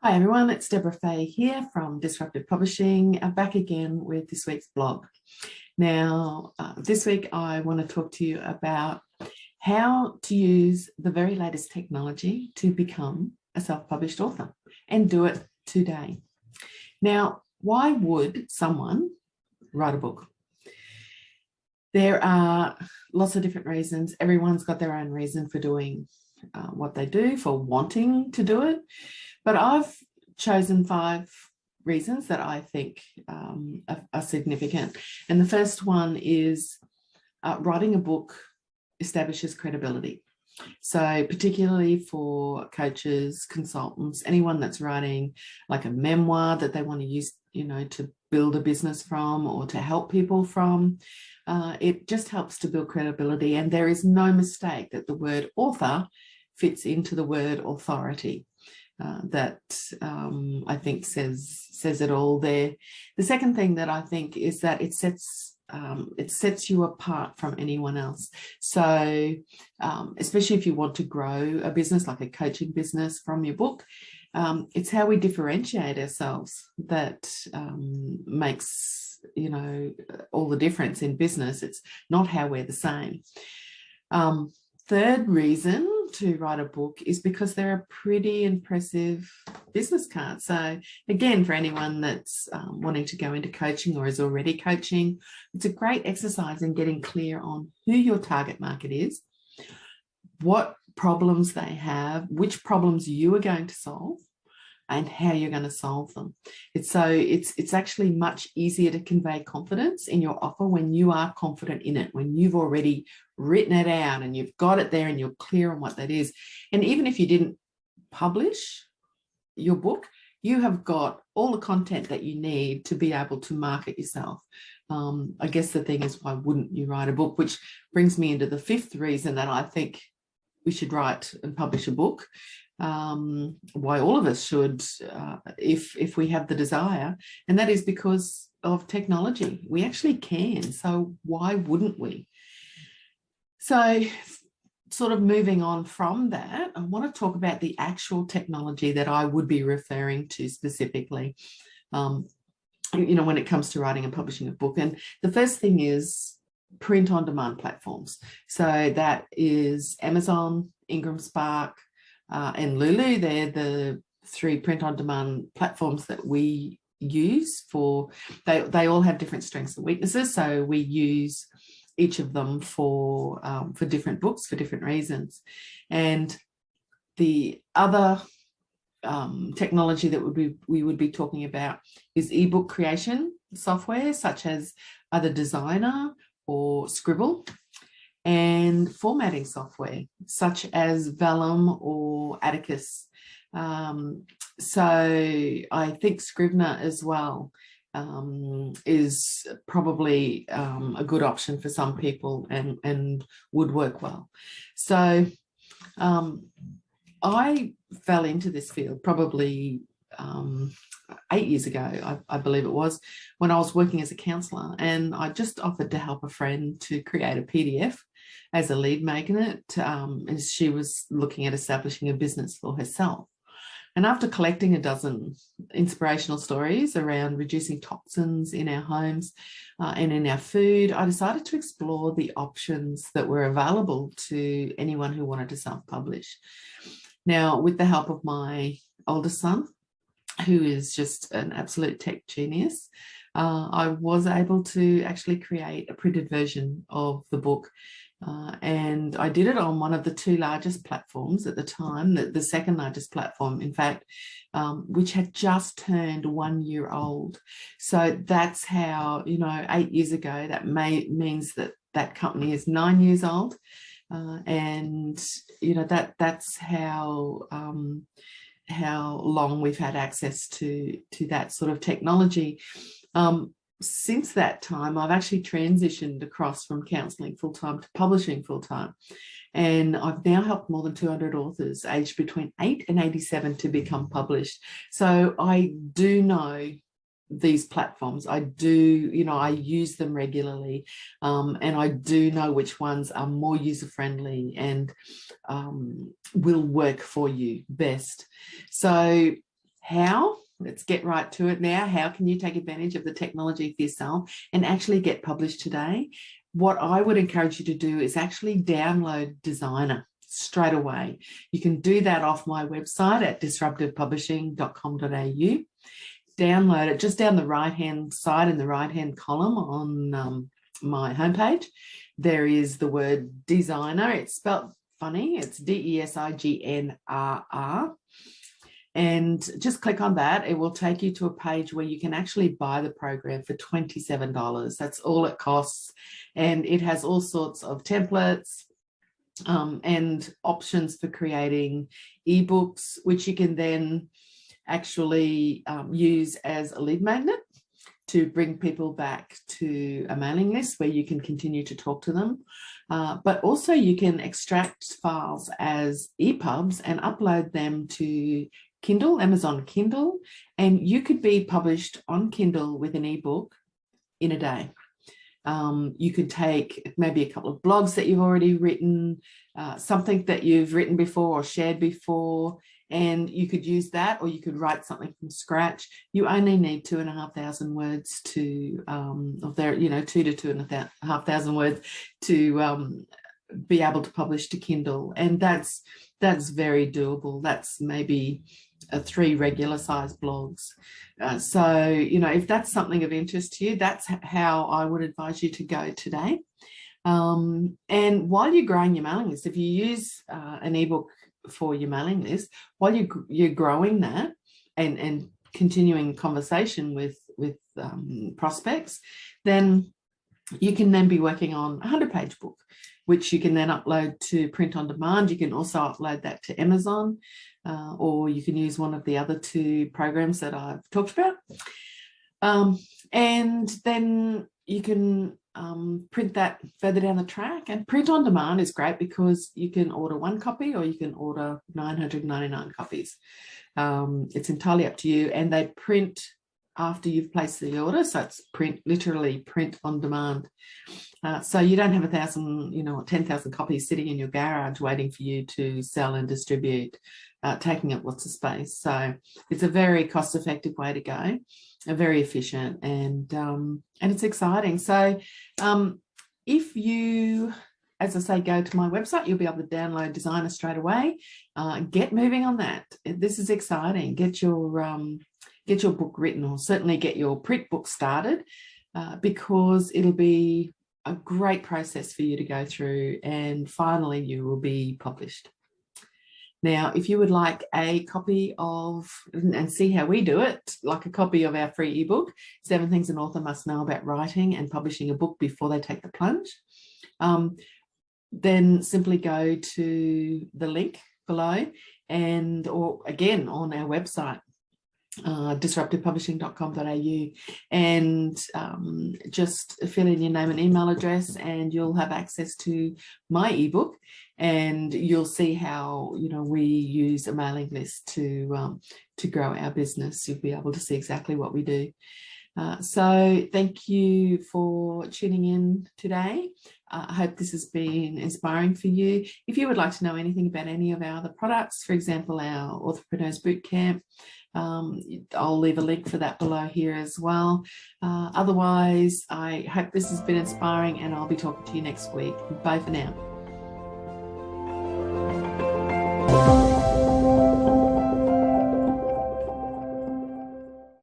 Hi everyone, it's Deborah Fay here from Disruptive Publishing, back again with this week's blog. Now, this week I want to talk to you about how to use the very latest technology to become a self-published author and do it today. Now, why would someone write a book? There are lots of different reasons. Everyone's got their own reason for doing what they do, for wanting to do it. But I've chosen 5 reasons that I think are significant. And the first one is writing a book establishes credibility. So particularly for coaches, consultants, anyone that's writing like a memoir that they want to use, to build a business from or to help people from, it just helps to build credibility. And there is no mistake that the word author fits into the word authority. That I think says it all there. The second thing that I think is that it sets you apart from anyone else. So especially if you want to grow a business like a coaching business from your book, it's how we differentiate ourselves that makes all the difference in business. It's not how we're the same. Third reason to write a book is because they're a pretty impressive business card. So again, for anyone that's wanting to go into coaching or is already coaching, it's a great exercise in getting clear on who your target market is, what problems they have, which problems you are going to solve, and how you're going to solve them. It's actually much easier to convey confidence in your offer when you are confident in it, when you've already written it out and you've got it there and you're clear on what that is. And even if you didn't publish your book, you have got all the content that you need to be able to market yourself. I guess the thing is, why wouldn't you write a book? Which brings me into the 5th reason that I think we should write and publish a book. Why all of us should, if we have the desire, and that is because of technology. We actually can, so why wouldn't we? So sort of moving on from that, I want to talk about the actual technology that I would be referring to specifically, when it comes to writing and publishing a book. And the first thing is print on demand platforms. So that is Amazon, Ingram Spark, and Lulu. They're the 3 print-on-demand platforms that we use for, they all have different strengths and weaknesses, so we use each of them for different books for different reasons. And the other technology that we would be talking about is ebook creation software, such as either Designer or Scribble, and formatting software such as Vellum or Atticus. So I think Scrivener as well is probably a good option for some people and would work well. So I fell into this field probably 8 years ago, I believe it was, when I was working as a counsellor, and I just offered to help a friend to create a PDF as a lead magnet, as she was looking at establishing a business for herself. And after collecting a dozen inspirational stories around reducing toxins in our homes and in our food, I decided to explore the options that were available to anyone who wanted to self-publish. Now, with the help of my oldest son, who is just an absolute tech genius, I was able to actually create a printed version of the book. And I did it on one of the 2 largest platforms at the time, the second largest platform, in fact, which had just turned 1 year old. So that's how, 8 years ago, that means that company is 9 years old. And, that's how long we've had access to that sort of technology. Since that time, I've actually transitioned across from counselling full-time to publishing full-time. And I've now helped more than 200 authors aged between 8 and 87 to become published. So I do know these platforms. I do, I use them regularly, and I do know which ones are more user-friendly and will work for you best. So how. Let's get right to it now. How can you take advantage of the technology for yourself and actually get published today? What I would encourage you to do is actually download Designer straight away. You can do that off my website at disruptivepublishing.com.au. Download it just down the right-hand side in the right-hand column on my homepage. There is the word Designer. It's spelled funny. It's DESIGNRR. And just click on that. It will take you to a page where you can actually buy the program for $27. That's all it costs. And it has all sorts of templates and options for creating ebooks, which you can then actually use as a lead magnet to bring people back to a mailing list where you can continue to talk to them. But also you can extract files as EPUBs and upload them to Kindle, Amazon Kindle, and you could be published on Kindle with an ebook in a day. You could take maybe a couple of blogs that you've already written, something that you've written before or shared before, and you could use that, or you could write something from scratch. You only need 2,500 words to, 2 to 2,500 words to be able to publish to Kindle, and that's very doable. That's maybe 3 regular size blogs. So, if that's something of interest to you, that's how I would advise you to go today. And while you're growing your mailing list, if you use an ebook for your mailing list, while you're growing that and continuing conversation with prospects, then you can then be working on a 100-page book, which you can then upload to print on demand. You can also upload that to Amazon, or you can use one of the other 2 programs that I've talked about. And then you can print that further down the track. And print on demand is great because you can order 1 copy or you can order 999 copies. It's entirely up to you, and they print after you've placed the order, so it's literally print on demand. So you don't have 10,000 copies sitting in your garage waiting for you to sell and distribute, taking up lots of space. So it's a very cost-effective way to go, very efficient, and it's exciting. So if you, as I say, go to my website, you'll be able to download Designer straight away. Get moving on that. This is exciting. Get your book written, or certainly get your print book started, because it'll be a great process for you to go through, and finally you will be published. Now, if you would like a copy of, and see how we do it, like a copy of our free ebook, 7 Things an Author Must Know About Writing and Publishing a Book Before They Take the Plunge, then simply go to the link below, or again on our website, disruptivepublishing.com.au, and just fill in your name and email address, and you'll have access to my ebook, and you'll see how we use a mailing list to grow our business. You'll be able to see exactly what we do. So thank you for tuning in today. I hope this has been inspiring for you. If you would like to know anything about any of our other products, for example, our Authorpreneurs Bootcamp, I'll leave a link for that below here as well. Otherwise, I hope this has been inspiring, and I'll be talking to you next week. Bye for now.